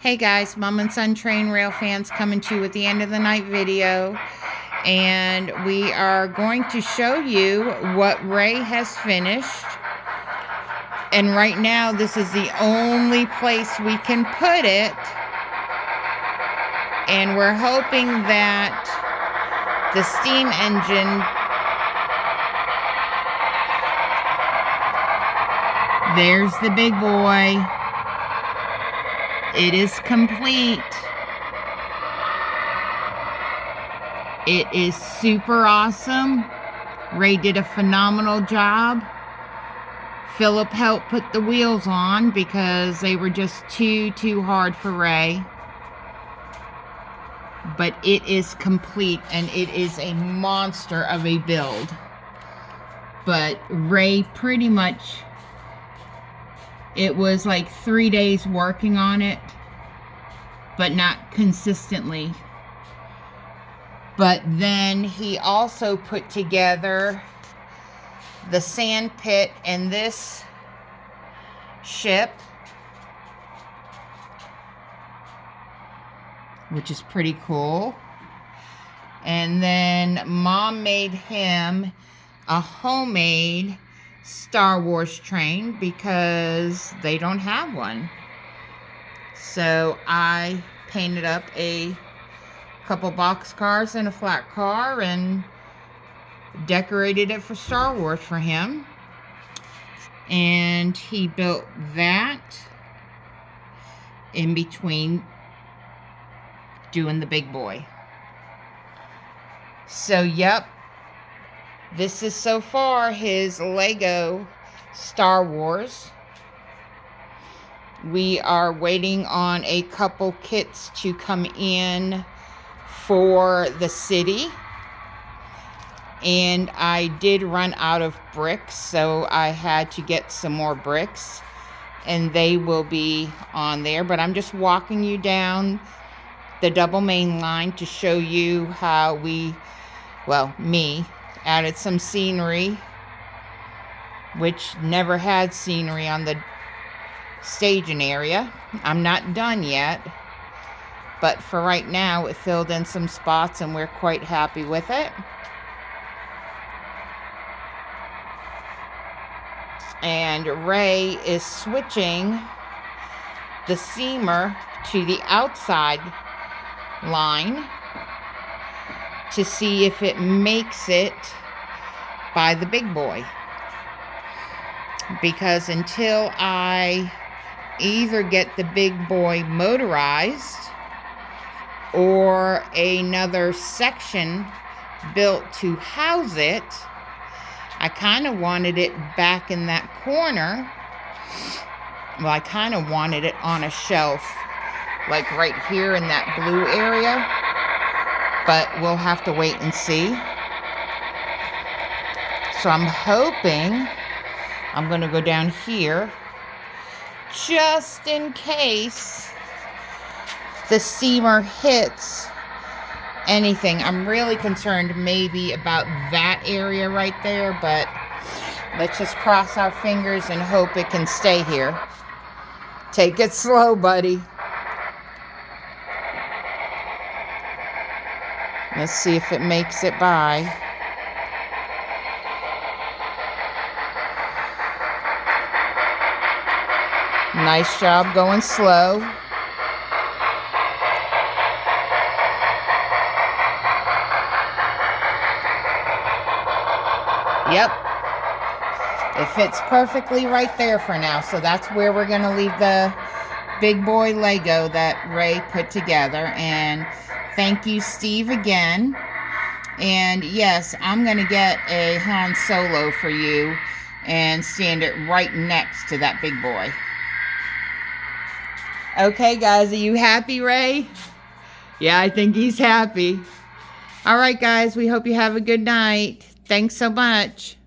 Hey guys, Mom and Son Train Rail fans coming to you at the end of the night video. And we are going to show you what Ray has finished. And right now, this is the only place we can put it. And we're hoping that the steam engine... There's the big boy. It is complete. It is super awesome. Ray did a phenomenal job. Philip helped put the wheels on because they were just too hard for Ray. But it is complete and it is a monster of a build. But Ray pretty much... It was like 3 days working on it, but not consistently. But then he also put together the sand pit and this ship, which is pretty cool. And then Mom made him a homemade Star Wars train because they don't have one. So I painted up a couple box cars and a flat car and decorated it for Star Wars for him. And he built that in between doing the big boy. So yep. This is so far his Lego Star Wars. We are waiting on a couple kits to come in for the city. And I did run out of bricks, so I had to get some more bricks. And they will be on there. But I'm just walking you down the double main line to show you how we, well, me, added some scenery, which never had scenery on the staging area. I'm not done yet, but for right now it filled in some spots and we're quite happy with it. And Ray is switching the seamer to the outside line to see if it makes it by the big boy. Because until I either get the big boy motorized or another section built to house it, I kind of wanted it back in that corner. Well, I kind of wanted it on a shelf, like right here in that blue area. But we'll have to wait and see. So I'm hoping I'm going to go down here just in case the steamer hits anything. I'm really concerned maybe about that area right there, but let's just cross our fingers and hope it can stay here. Take it slow, buddy. Let's see if it makes it by. Nice job going slow. Yep. It fits perfectly right there for now. So that's where we're going to leave the big boy Lego that Ray put together. And thank you, Steve, again. And yes, I'm going to get a Han Solo for you and stand it right next to that big boy. Okay, guys, are you happy, Ray? Yeah, I think he's happy. All right, guys, we hope you have a good night. Thanks so much.